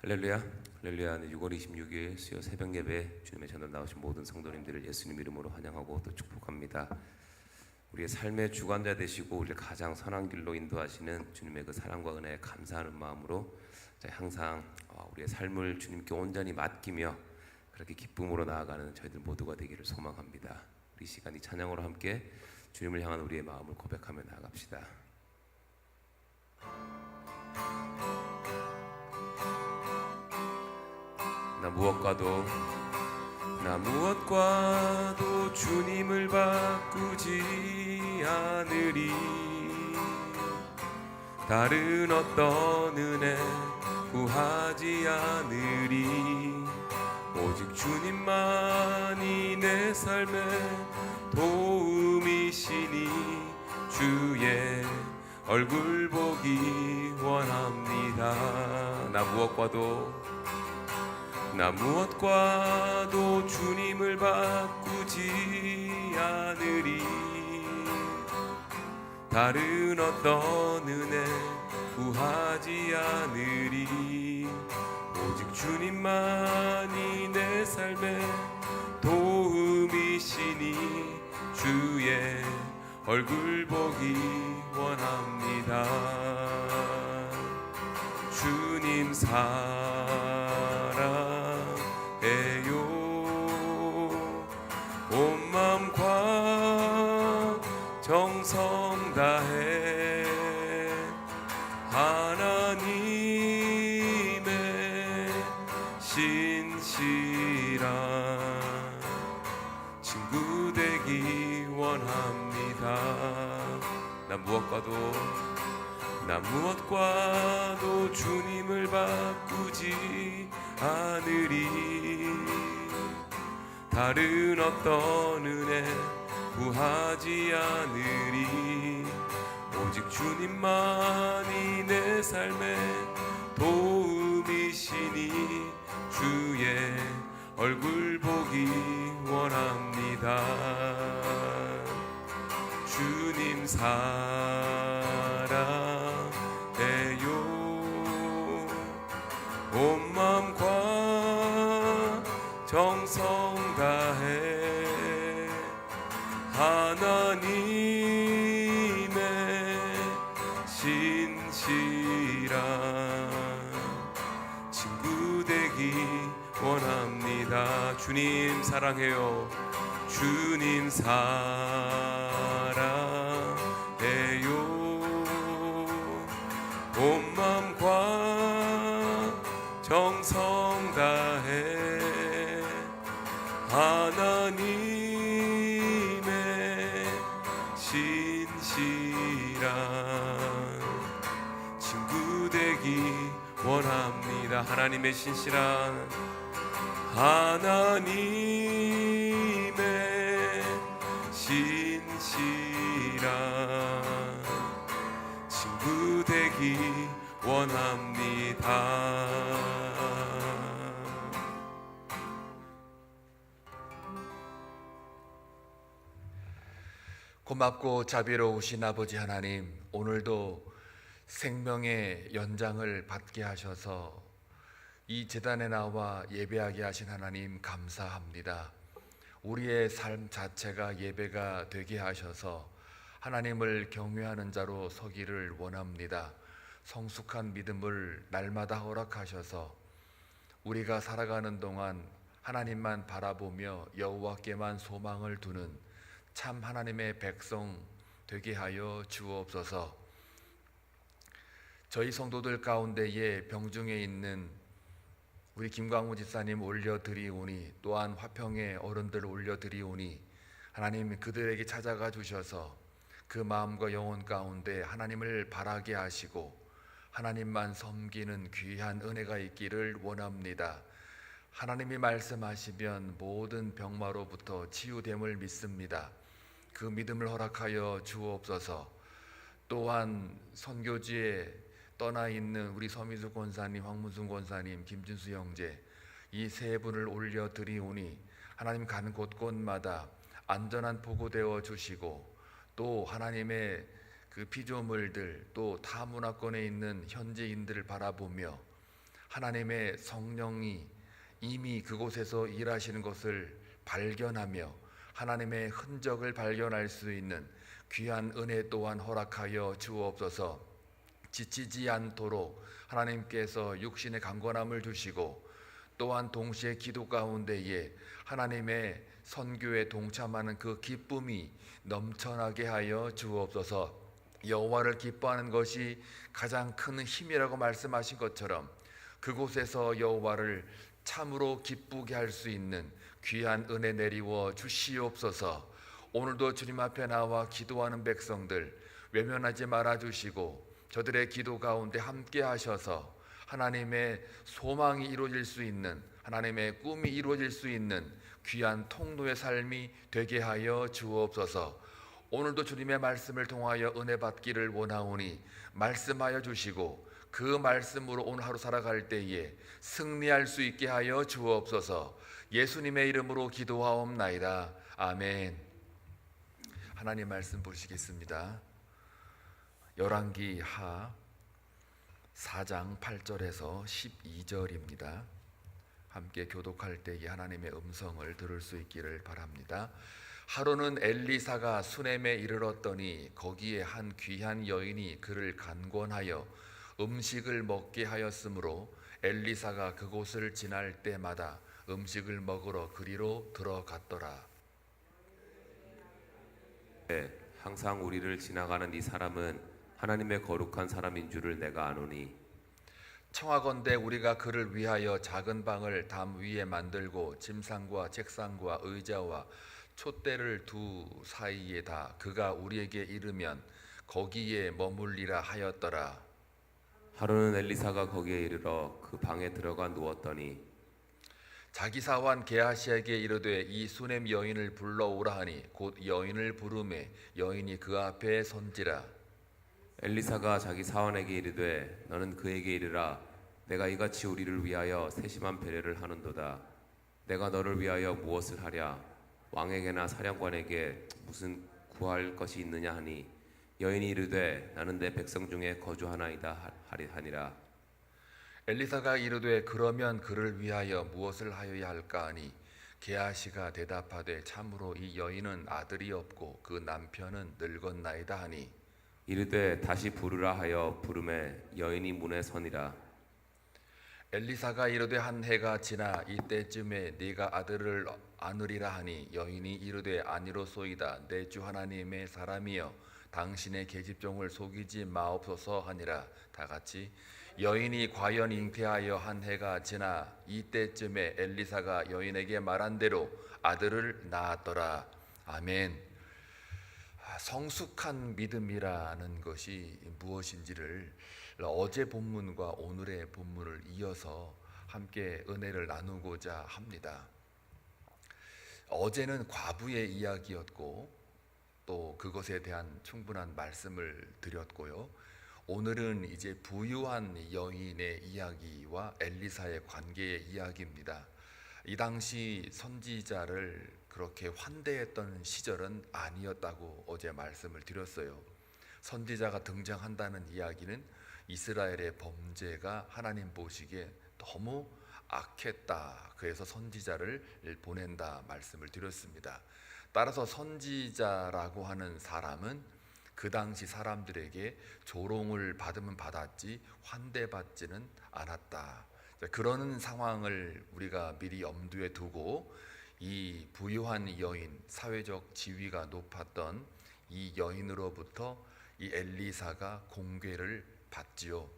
할렐루야, 할렐루야. 6월 26일 수요 새벽 예배 주님의 전을 나오신 모든 성도님들을 예수님 이름으로 환영하고 또 축복합니다. 우리의 삶의 주관자 되시고 우리를 가장 선한 길로 인도하시는 주님의 그 사랑과 은혜에 감사하는 마음으로 항상 우리의 삶을 주님께 온전히 맡기며 그렇게 기쁨으로 나아가는 저희들 모두가 되기를 소망합니다. 우리 시간 이 찬양으로 함께 주님을 향한 우리의 마음을 고백하며 나아갑시다. 나 무엇과도 주님을 바꾸지 않으리. 다른 어떤 은혜 구하지 않으리. 오직 주님만이 내 삶의 도움이시니 주의 얼굴 보기 원합니다. 나 무엇과도 주님을 바꾸지 않으리. 다른 어떤 은혜 구하지 않으리. 오직 주님만이 내 삶의 도움이시니 주의 얼굴 보기 원합니다. 주님 사랑해요. 온 마음과 정성 다해 하나님의 신실한 친구 되기 원합니다. 나 무엇과도 주님을 바꾸지 않으리. 다른 어떤 은혜 구하지 않으리. 오직 주님만이 내 삶의 도움이시니 주의 얼굴 보기 원합니다. 주님 사랑해요. 온 마음과 정성 다해 하나님의 신실한 친구 되기 원합니다. 주님 사랑해요. 주님 사랑해요. 온 마음과 정성 다해 하나님의 신실한 친구 되기 원합니다. 하나님의 신실한 친구 되기 원합니다. 고맙고 자비로우신 아버지 하나님, 오늘도 생명의 연장을 받게 하셔서 이 제단에 나와 예배하게 하신 하나님 감사합니다. 우리의 삶 자체가 예배가 되게 하셔서 하나님을 경외하는 자로 서기를 원합니다. 성숙한 믿음을 날마다 허락하셔서 우리가 살아가는 동안 하나님만 바라보며 여호와께만 소망을 두는 참 하나님의 백성 되게 하여 주옵소서. 저희 성도들 가운데에 병중에 있는 우리 김광우 집사님 올려드리오니, 또한 화평의 어른들 올려드리오니, 하나님 그들에게 찾아가 주셔서 그 마음과 영혼 가운데 하나님을 바라게 하시고 하나님만 섬기는 귀한 은혜가 있기를 원합니다. 하나님이 말씀하시면 모든 병마로부터 치유됨을 믿습니다. 그 믿음을 허락하여 주옵소서. 또한 선교지에 떠나 있는 우리 서미수 권사님, 황문순 권사님, 김준수 형제, 이 세 분을 올려드리오니 하나님 가는 곳곳마다 안전한 보고되어 주시고, 또 하나님의 그 피조물들, 또 타 문화권에 있는 현지인들을 바라보며 하나님의 성령이 이미 그곳에서 일하시는 것을 발견하며 하나님의 흔적을 발견할 수 있는 귀한 은혜 또한 허락하여 주옵소서. 지치지 않도록 하나님께서 육신의 강건함을 주시고 또한 동시에 기도 가운데에 하나님의 선교에 동참하는 그 기쁨이 넘쳐나게 하여 주옵소서. 여호와를 기뻐하는 것이 가장 큰 힘이라고 말씀하신 것처럼 그곳에서 여호와를 참으로 기쁘게 할 수 있는 귀한 은혜 내리워 주시옵소서. 오늘도 주님 앞에 나와 기도하는 백성들 외면하지 말아 주시고 저들의 기도 가운데 함께 하셔서 하나님의 소망이 이루어질 수 있는, 하나님의 꿈이 이루어질 수 있는 귀한 통로의 삶이 되게 하여 주옵소서. 오늘도 주님의 말씀을 통하여 은혜 받기를 원하오니 말씀하여 주시고 그 말씀으로 오늘 하루 살아갈 때에 승리할 수 있게 하여 주옵소서. 예수님의 이름으로 기도하옵나이다. 아멘. 하나님 말씀 보시겠습니다. 열왕기 하 4장 8절에서 12절입니다. 함께 교독할 때에 하나님의 음성을 들을 수 있기를 바랍니다. 하루는 엘리사가 수넴에 이르렀더니 거기에 한 귀한 여인이 그를 간권하여 음식을 먹게 하였으므로 엘리사가 그곳을 지날 때마다 음식을 먹으러 그리로 들어갔더라. 네, 항상 우리를 지나가는 이 사람은 하나님의 거룩한 사람인 줄을 내가 아노니 청하건대 우리가 그를 위하여 작은 방을 담 위에 만들고 침상과 책상과 의자와 촛대를 두 사이에다 그가 우리에게 이르면 거기에 머물리라 하였더라. 하루는 엘리사가 거기에 이르러 그 방에 들어가 누웠더니 자기 사환 게하시에게 이르되 이 수넴 여인을 불러오라 하니 곧 여인을 부르매 여인이 그 앞에 선지라. 엘리사가 자기 사원에게 이르되 너는 그에게 이르라 내가 이같이 우리를 위하여 세심한 배려를 하는도다. 내가 너를 위하여 무엇을 하랴? 왕에게나 사령관에게 무슨 구할 것이 있느냐 하니 여인이 이르되 나는 내 백성 중에 거주하나이다 하니라. 엘리사가 이르되 그러면 그를 위하여 무엇을 하여야 할까 하니 게하시가 대답하되 참으로 이 여인은 아들이 없고 그 남편은 늙었나이다 하니 이르되 다시 부르라 하여 부르매 여인이 문에 서니라. 엘리사가 이르되 한 해가 지나 이때쯤에 네가 아들을 안으리라 하니 여인이 이르되 아니로소이다. 내 주 하나님의 사람이여 당신의 계집종을 속이지 마옵소서 하니라. 다 같이 여인이 과연 잉태하여 한 해가 지나 이때쯤에 엘리사가 여인에게 말한 대로 아들을 낳았더라. 아멘. 성숙한 믿음이라는 것이 무엇인지를 어제 본문과 오늘의 본문을 이어서 함께 은혜를 나누고자 합니다. 어제는 과부의 이야기였고 또 그것에 대한 충분한 말씀을 드렸고요. 오늘은 이제 부유한 여인의 이야기와 엘리사의 관계의 이야기입니다. 이 당시 선지자를 그렇게 환대했던 시절은 아니었다고 어제 말씀을 드렸어요. 선지자가 등장한다는 이야기는 이스라엘의 범죄가 하나님 보시기에 너무 악했다. 그래서 선지자를 보낸다 말씀을 드렸습니다. 따라서 선지자라고 하는 사람은 그 당시 사람들에게 조롱을 받으면 받았지 환대받지는 않았다. 그러는 상황을 우리가 미리 염두에 두고 이 부유한 여인, 사회적 지위가 높았던 이 여인으로부터 이 엘리사가 공궤를 받지요.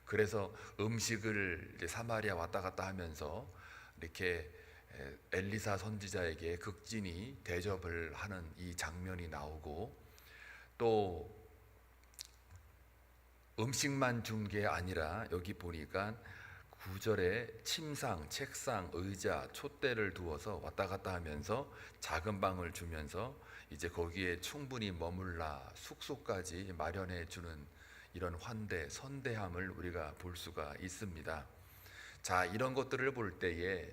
그래서 음식을 이제 사마리아 왔다 갔다 하면서 이렇게 엘리사 선지자에게 극진히 대접을 하는 이 장면이 나오고 또 음식만 준 게 아니라 여기 보니까 9절에 침상, 책상, 의자, 촛대를 두어서 왔다 갔다 하면서 작은 방을 주면서 이제 거기에 충분히 머물라 숙소까지 마련해 주는 이런 환대, 선대함을 우리가 볼 수가 있습니다. 자, 이런 것들을 볼 때에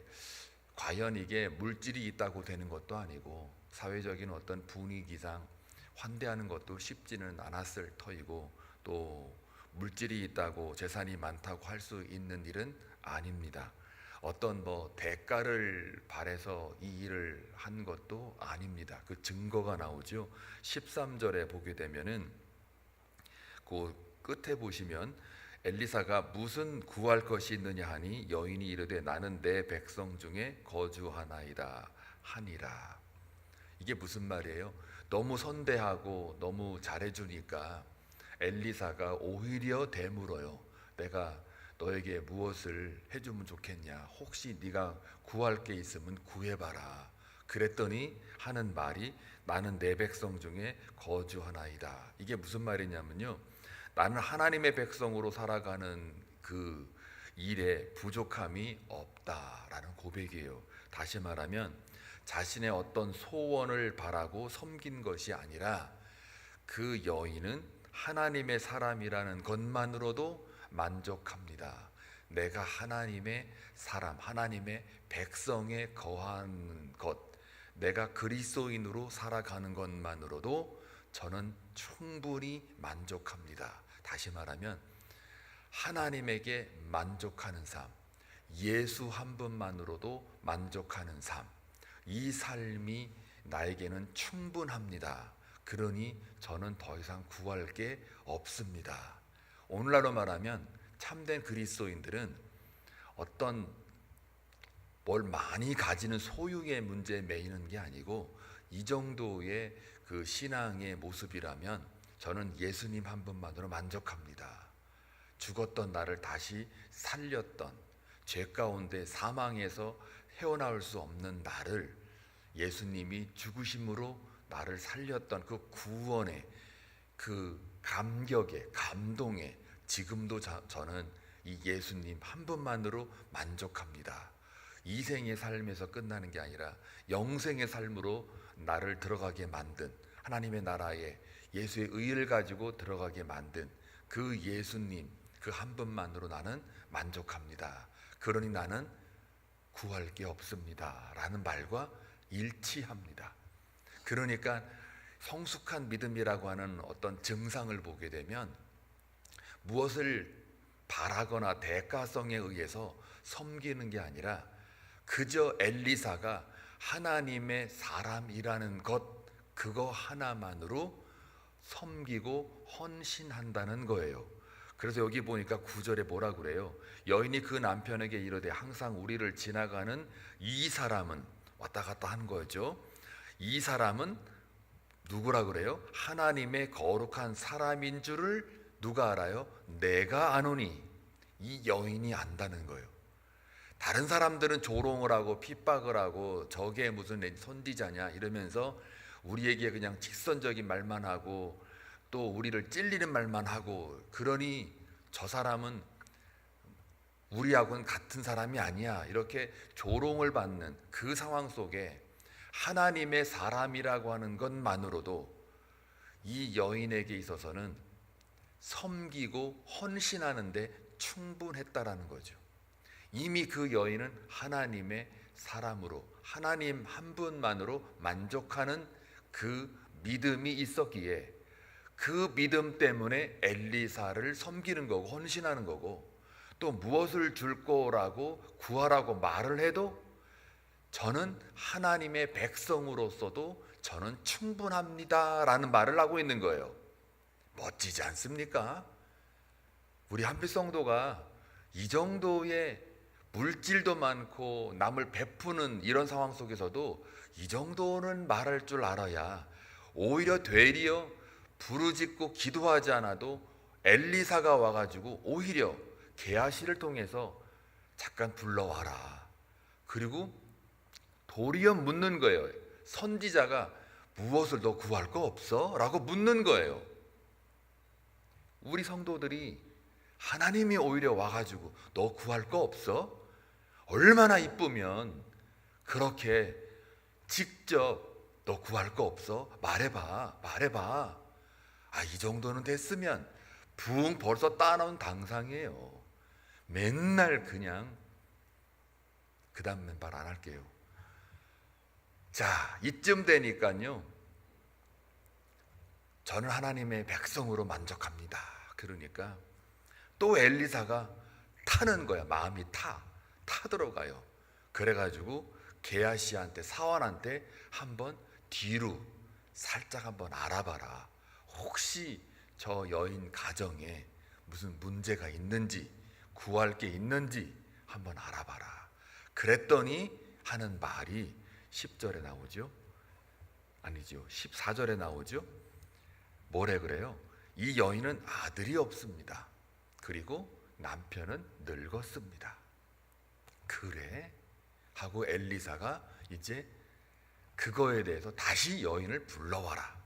과연 이게 물질이 있다고 되는 것도 아니고 사회적인 어떤 분위기상 환대하는 것도 쉽지는 않았을 터이고 또 물질이 있다고 재산이 많다고 할 수 있는 일은 아닙니다. 어떤 대가를 바래서 이 일을 한 것도 아닙니다. 그 증거가 나오죠. 13절에 보게 되면은 그 끝에 보시면 엘리사가 무슨 구할 것이 있느냐 하니 여인이 이르되 나는 내 백성 중에 거주하나이다 하니라. 이게 무슨 말이에요? 너무 선대하고 너무 잘해주니까 엘리사가 오히려 되물어요. 내가 너에게 무엇을 해주면 좋겠냐? 혹시 네가 구할 게 있으면 구해봐라. 그랬더니 하는 말이 나는 내 백성 중에 거주하나이다. 이게 무슨 말이냐면요, 나는 하나님의 백성으로 살아가는 그 일에 부족함이 없다라는 고백이에요. 다시 말하면 자신의 어떤 소원을 바라고 섬긴 것이 아니라 그 여인은 하나님의 사람이라는 것만으로도 만족합니다. 내가 하나님의 사람, 하나님의 백성에 거하는 것, 내가 그리스도인으로 살아가는 것만으로도 저는 충분히 만족합니다. 다시 말하면 하나님에게 만족하는 삶, 예수 한 분만으로도 만족하는 삶, 이 삶이 나에게는 충분합니다. 그러니 저는 더 이상 구할 게 없습니다. 오늘날로 말하면 참된 그리스도인들은 어떤 뭘 많이 가지는 소유의 문제에 매이는 게 아니고 이 정도의 그 신앙의 모습이라면 저는 예수님 한 분만으로 만족합니다. 죽었던 나를 다시 살렸던, 죄 가운데 사망에서 헤어나올 수 없는 나를 예수님이 죽으심으로 나를 살렸던 그 구원의 그 감격에, 감동에 지금도 저는 이 예수님 한 분만으로 만족합니다. 이 생의 삶에서 끝나는 게 아니라 영생의 삶으로 나를 들어가게 만든, 하나님의 나라에 예수의 의를 가지고 들어가게 만든 그 예수님 그 한 분만으로 나는 만족합니다. 그러니 나는 구할 게 없습니다 라는 말과 일치합니다. 그러니까 성숙한 믿음이라고 하는 어떤 증상을 보게 되면 무엇을 바라거나 대가성에 의해서 섬기는 게 아니라 그저 엘리사가 하나님의 사람이라는 것, 그거 하나만으로 섬기고 헌신한다는 거예요. 그래서 여기 보니까 9절에 뭐라 그래요? 여인이 그 남편에게 이르되 항상 우리를 지나가는 이 사람은, 왔다 갔다 한 거죠. 이 사람은 누구라 그래요? 하나님의 거룩한 사람인 줄을 누가 알아요? 내가 아노니. 이 여인이 안다는 거예요. 다른 사람들은 조롱을 하고 핍박을 하고 저게 무슨 선지자냐 이러면서 우리에게 그냥 직선적인 말만 하고 또 우리를 찔리는 말만 하고, 그러니 저 사람은 우리하고는 같은 사람이 아니야 이렇게 조롱을 받는 그 상황 속에 하나님의 사람이라고 하는 것만으로도 이 여인에게 있어서는 섬기고 헌신하는데 충분했다라는 거죠. 이미 그 여인은 하나님의 사람으로, 하나님 한 분만으로 만족하는 그 믿음이 있었기에 그 믿음 때문에 엘리사를 섬기는 거고 헌신하는 거고, 또 무엇을 줄 거라고 구하라고 말을 해도 저는 하나님의 백성으로서도 저는 충분합니다 라는 말을 하고 있는 거예요. 멋지지 않습니까? 우리 한빛성도가 이 정도의 물질도 많고 남을 베푸는 이런 상황 속에서도 이 정도는 말할 줄 알아야 오히려 되리어 부르짖고 기도하지 않아도 엘리사가 와가지고 오히려 게하시를 통해서 잠깐 불러와라. 그리고 도리어 묻는 거예요. 선지자가 무엇을 너 구할 거 없어? 라고 묻는 거예요. 우리 성도들이 하나님이 오히려 와가지고 너 구할 거 없어? 얼마나 이쁘면 그렇게 직접 너 구할 거 없어? 말해봐, 말해봐. 이 정도는 됐으면 붕 벌써 따놓은 당상이에요. 맨날 그냥 그 다음엔 말 안 할게요. 자, 이쯤 되니까요 저는 하나님의 백성으로 만족합니다. 그러니까 또 엘리사가 타는 거야. 마음이 타들어가요. 그래가지고 게하시한테, 사환한테 한번 뒤로 살짝 한번 알아봐라. 혹시 저 여인 가정에 무슨 문제가 있는지, 구할 게 있는지 한번 알아봐라. 그랬더니 하는 말이 10절에 나오죠. 아니죠, 14절에 나오죠. 뭐래 그래요? 이 여인은 아들이 없습니다. 그리고 남편은 늙었습니다. 그래? 하고 엘리사가 이제 그거에 대해서 다시 여인을 불러와라.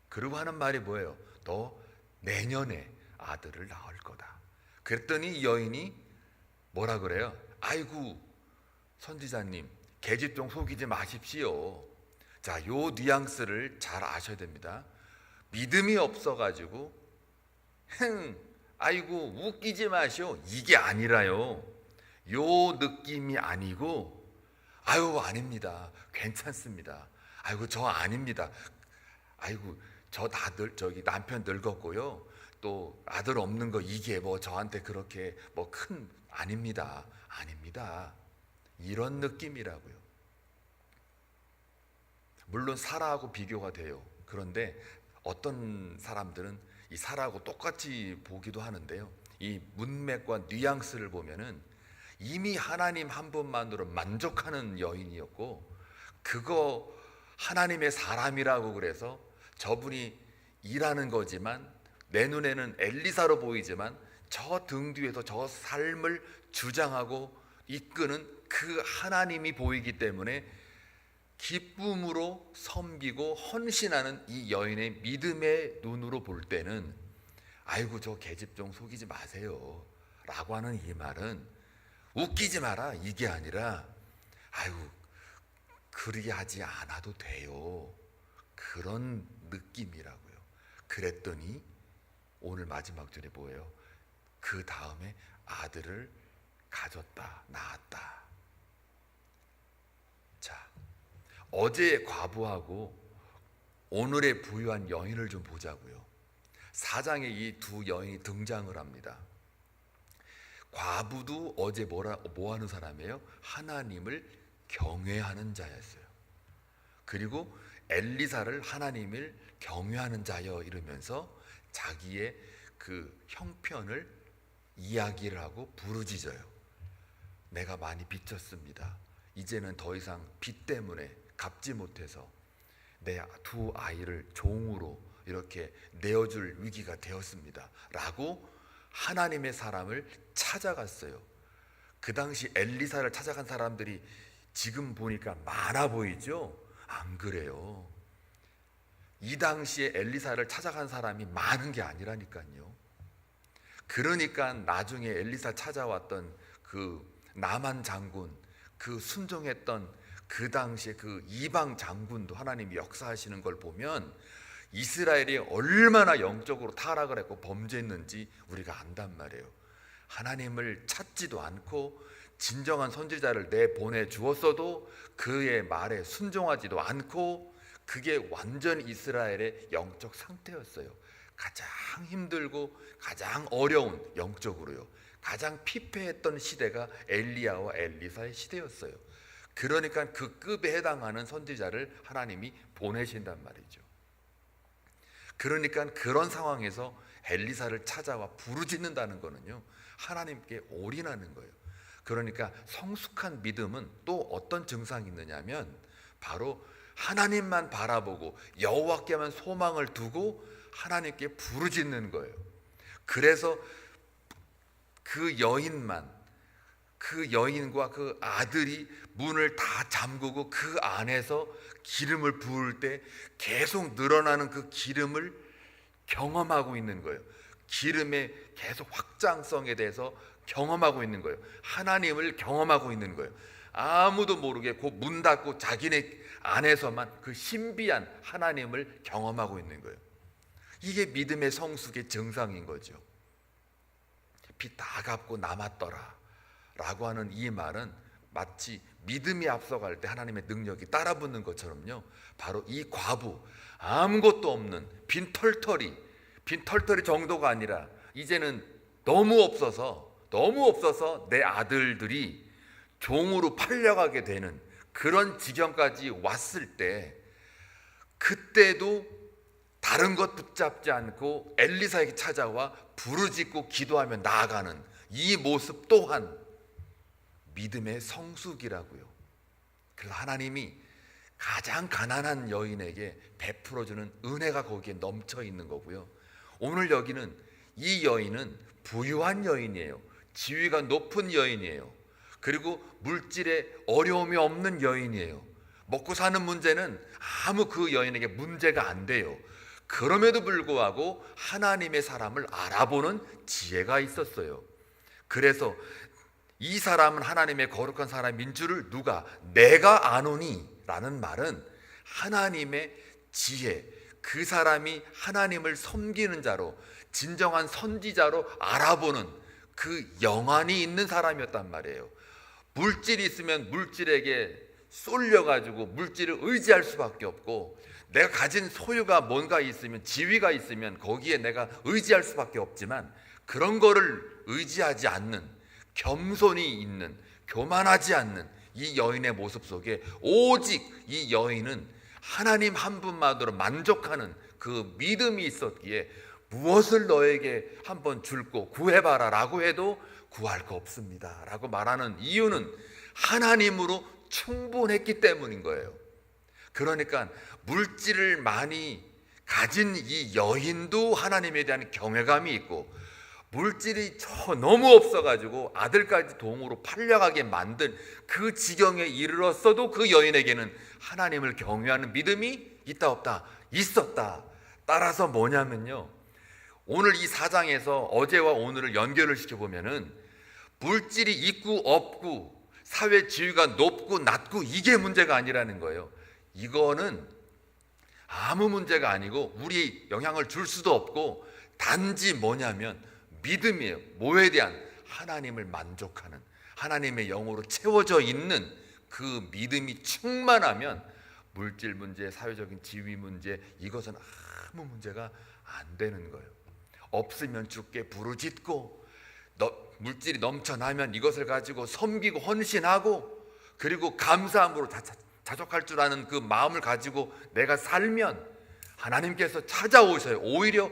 그리고 하는 말이 뭐예요? 너 내년에 아들을 낳을 거다. 그랬더니 이 여인이 뭐라 그래요? 아이고 선지자님, 계집종 속이지 마십시오. 자, 요 뉘앙스를 잘 아셔야 됩니다. 믿음이 없어가지고 아이고 웃기지 마시오, 이게 아니라요. 요 느낌이 아니고, 아유 아닙니다, 괜찮습니다, 아이고 저 아닙니다, 아이고 저기 남편 늙었고요, 또 아들 없는 거 이게 뭐 저한테 그렇게 뭐 큰 아닙니다, 이런 느낌이라고요. 물론 사라하고 비교가 돼요. 그런데 어떤 사람들은 이 사라하고 똑같이 보기도 하는데요, 이 문맥과 뉘앙스를 보면은 이미 하나님 한 분만으로 만족하는 여인이었고, 그거 하나님의 사람이라고 그래서 저분이 일하는 거지만 내 눈에는 엘리사로 보이지만 저 등 뒤에서 저 삶을 주장하고 이끄는 그 하나님이 보이기 때문에 기쁨으로 섬기고 헌신하는 이 여인의 믿음의 눈으로 볼 때는 아이고 저 계집종 속이지 마세요 라고 하는 이 말은 웃기지 마라, 이게 아니라 아이고 그러게 하지 않아도 돼요, 그런 느낌이라고요. 그랬더니 오늘 마지막 줄에 뭐예요? 그 다음에 아들을 가졌다, 낳았다. 자, 어제의 과부하고 오늘의 부유한 여인을 좀 보자고요. 4장에 이 두 여인이 등장을 합니다. 과부도 어제 뭐 하는 사람이에요? 하나님을 경외하는 자였어요. 그리고 엘리사를 하나님을 경외하는 자여 이러면서 자기의 그 형편을 이야기를 하고 부르짖어요. 내가 많이 빚졌습니다. 이제는 더 이상 빚 때문에 갚지 못해서 내 두 아이를 종으로 이렇게 내어줄 위기가 되었습니다 라고 하나님의 사람을 찾아갔어요. 그 당시 엘리사를 찾아간 사람들이 지금 보니까 많아 보이죠? 안 그래요. 이 당시에 엘리사를 찾아간 사람이 많은 게 아니라니까요. 그러니까 나중에 엘리사 찾아왔던 그 나만 장군, 그 순종했던 그 당시에 그 이방 장군도 하나님이 역사하시는 걸 보면 이스라엘이 얼마나 영적으로 타락을 했고 범죄했는지 우리가 안단 말이에요. 하나님을 찾지도 않고 진정한 선지자를 내보내 주었어도 그의 말에 순종하지도 않고, 그게 완전 이스라엘의 영적 상태였어요. 가장 힘들고 가장 어려운, 영적으로요 가장 피폐했던 시대가 엘리야와 엘리사의 시대였어요. 그러니까 그 급에 해당하는 선지자를 하나님이 보내신단 말이죠. 그러니까 그런 상황에서 엘리사를 찾아와 부르짖는다는 거는요 하나님께 올인하는 거예요. 그러니까 성숙한 믿음은 또 어떤 증상이 있느냐면 바로 하나님만 바라보고 여호와께만 소망을 두고 하나님께 부르짖는 거예요. 그래서 그 여인과 그 아들이 문을 다 잠그고 그 안에서 기름을 부을 때 계속 늘어나는 그 기름을 경험하고 있는 거예요. 기름의 계속 확장성에 대해서 경험하고 있는 거예요. 하나님을 경험하고 있는 거예요. 아무도 모르게 그 문 닫고 자기네 안에서만 그 신비한 하나님을 경험하고 있는 거예요. 이게 믿음의 성숙의 증상인 거죠. 빚 다 갚고 남았더라 라고 하는 이 말은 마치 믿음이 앞서갈 때 하나님의 능력이 따라붙는 것처럼요, 바로 이 과부, 아무것도 없는 빈털터리 정도가 아니라 이제는 너무 없어서 내 아들들이 종으로 팔려가게 되는 그런 지경까지 왔을 때, 그때도 다른 것 붙잡지 않고 엘리사에게 찾아와 부르짖고 기도하며 나아가는 이 모습 또한 믿음의 성숙이라고요. 그래서 하나님이 가장 가난한 여인에게 베풀어주는 은혜가 거기에 넘쳐 있는 거고요. 오늘 여기는 이 여인은 부유한 여인이에요. 지위가 높은 여인이에요. 그리고 물질에 어려움이 없는 여인이에요. 먹고 사는 문제는 아무 그 여인에게 문제가 안 돼요. 그럼에도 불구하고 하나님의 사람을 알아보는 지혜가 있었어요. 그래서 이 사람은 하나님의 거룩한 사람인 줄을 누가? 내가 아노니 라는 말은 하나님의 지혜, 그 사람이 하나님을 섬기는 자로, 진정한 선지자로 알아보는 그 영안이 있는 사람이었단 말이에요. 물질이 있으면 물질에게 쏠려가지고 물질을 의지할 수밖에 없고, 내가 가진 소유가 뭔가 있으면, 지위가 있으면 거기에 내가 의지할 수밖에 없지만, 그런 거를 의지하지 않는, 겸손이 있는, 교만하지 않는 이 여인의 모습 속에 오직 이 여인은 하나님 한 분만으로 만족하는 그 믿음이 있었기에, 무엇을 너에게 한번 줄고 구해봐라 라고 해도 구할 거 없습니다 라고 말하는 이유는 하나님으로 충분했기 때문인 거예요. 그러니까 물질을 많이 가진 이 여인도 하나님에 대한 경외감이 있고, 물질이 너무 없어가지고 아들까지 동으로 팔려가게 만든 그 지경에 이르렀어도 그 여인에게는 하나님을 경외하는 믿음이 있다 없다? 있었다. 따라서 뭐냐면요, 오늘 이 4장에서 어제와 오늘을 연결을 시켜보면은 물질이 있고 없고 사회 지위가 높고 낮고 이게 문제가 아니라는 거예요. 이거는 아무 문제가 아니고 우리 영향을 줄 수도 없고, 단지 뭐냐면 믿음이에요. 뭐에 대한? 하나님을 만족하는, 하나님의 영으로 채워져 있는 그 믿음이 충만하면 물질 문제, 사회적인 지위 문제, 이것은 아무 문제가 안 되는 거예요. 없으면 주께 부르짖고, 물질이 넘쳐나면 이것을 가지고 섬기고 헌신하고, 그리고 감사함으로 자족할 줄 아는 그 마음을 가지고 내가 살면 하나님께서 찾아오셔요. 오히려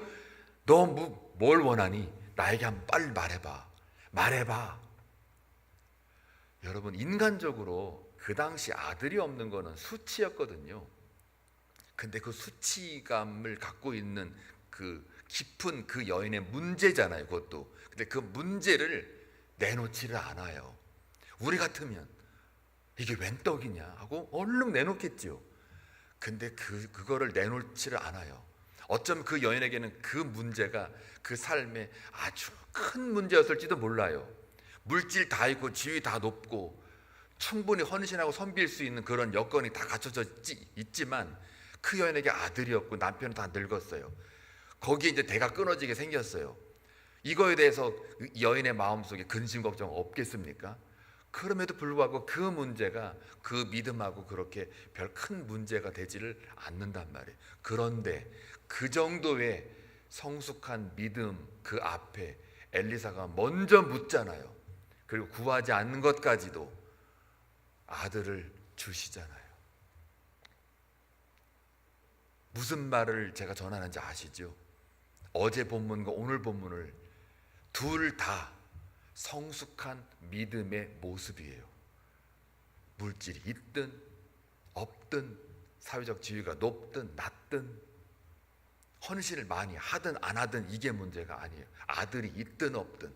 너 뭘 원하니? 나에게 한번 빨리 말해봐. 여러분, 인간적으로 그 당시 아들이 없는 거는 수치였거든요. 근데 그 수치감을 갖고 있는 그 깊은 그 여인의 문제잖아요, 그것도. 근데 그 문제를 내놓지를 않아요. 우리 같으면 이게 웬 떡이냐 하고 얼른 내놓겠죠. 근데 그거를 내놓지를 않아요. 어쩌면 그 여인에게는 그 문제가 그 삶에 아주 큰 문제였을지도 몰라요. 물질 다 있고 지위 다 높고 충분히 헌신하고 섬길 수 있는 그런 여건이 다 갖춰져 있지만, 그 여인에게 아들이 없고 남편은 다 늙었어요. 거기에 이제 대가 끊어지게 생겼어요. 이거에 대해서 여인의 마음속에 근심 걱정 없겠습니까? 그럼에도 불구하고 그 문제가 그 믿음하고 그렇게 별 큰 문제가 되지를 않는단 말이에요. 그런데 그 정도의 성숙한 믿음 그 앞에 엘리사가 먼저 묻잖아요. 그리고 구하지 않는 것까지도 아들을 주시잖아요. 무슨 말을 제가 전하는지 아시죠? 어제 본문과 오늘 본문을 둘 다 성숙한 믿음의 모습이에요. 물질이 있든 없든, 사회적 지위가 높든 낮든, 헌신을 많이 하든 안 하든 이게 문제가 아니에요. 아들이 있든 없든.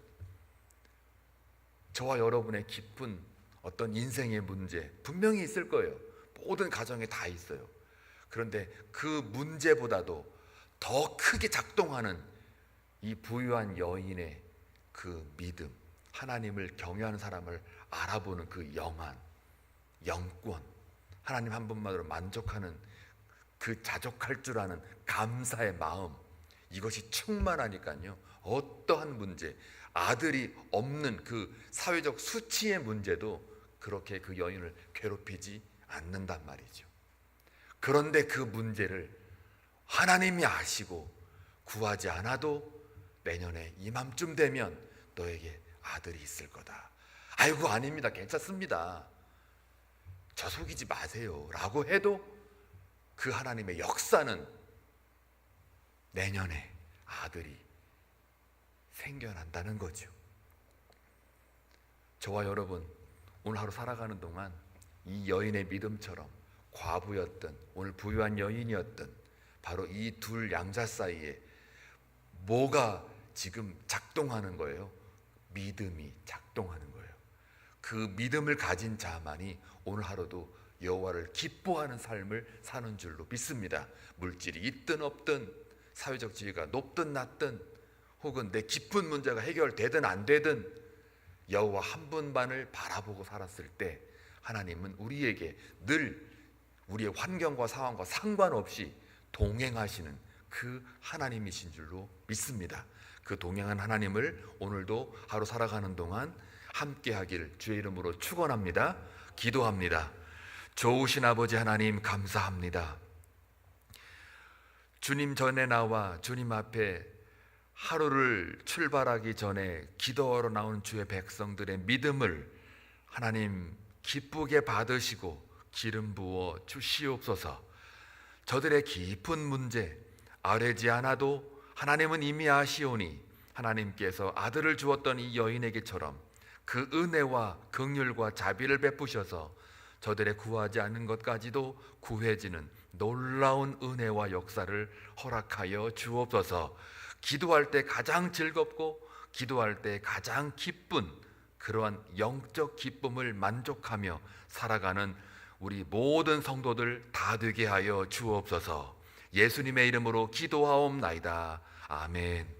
저와 여러분의 깊은 어떤 인생의 문제 분명히 있을 거예요. 모든 가정에 다 있어요. 그런데 그 문제보다도 더 크게 작동하는 이 부유한 여인의 그 믿음, 하나님을 경외하는 사람을 알아보는 그 영안, 영권, 하나님 한 분만으로 만족하는 그 자족할 줄 아는 감사의 마음, 이것이 충만하니까요, 어떠한 문제, 아들이 없는 그 사회적 수치의 문제도 그렇게 그 여인을 괴롭히지 않는단 말이죠. 그런데 그 문제를 하나님이 아시고 구하지 않아도 내년에 이맘쯤 되면 너에게 아들이 있을 거다. 아이고 아닙니다. 괜찮습니다. 저 속이지 마세요 라고 해도 그 하나님의 역사는 내년에 아들이 생겨난다는 거죠. 저와 여러분 오늘 하루 살아가는 동안 이 여인의 믿음처럼 과부였던 오늘 부유한 여인이었던 바로 이 둘 양자 사이에 뭐가 지금 작동하는 거예요? 믿음이 작동하는 거예요. 그 믿음을 가진 자만이 오늘 하루도 여호와를 기뻐하는 삶을 사는 줄로 믿습니다. 물질이 있든 없든 사회적 지위가 높든 낮든 혹은 내 깊은 문제가 해결되든 안 되든 여호와 한 분만을 바라보고 살았을 때 하나님은 우리에게 늘 우리의 환경과 상황과 상관없이 동행하시는 그 하나님이신 줄로 믿습니다. 그 동행한 하나님을 오늘도 하루 살아가는 동안 함께 하길 주의 이름으로 축원합니다. 기도합니다. 좋으신 아버지 하나님 감사합니다. 주님 전에 나와 주님 앞에 하루를 출발하기 전에 기도하러 나온 주의 백성들의 믿음을 하나님 기쁘게 받으시고 기름 부어 주시옵소서. 저들의 깊은 문제 아뢰지 않아도 하나님은 이미 아시오니 하나님께서 아들을 주었던 이 여인에게처럼 그 은혜와 긍휼과 자비를 베푸셔서 저들의 구하지 않는 것까지도 구해지는 놀라운 은혜와 역사를 허락하여 주옵소서. 기도할 때 가장 즐겁고 기도할 때 가장 기쁜 그러한 영적 기쁨을 만족하며 살아가는 우리 모든 성도들 다 되게 하여 주옵소서. 예수님의 이름으로 기도하옵나이다. 아멘.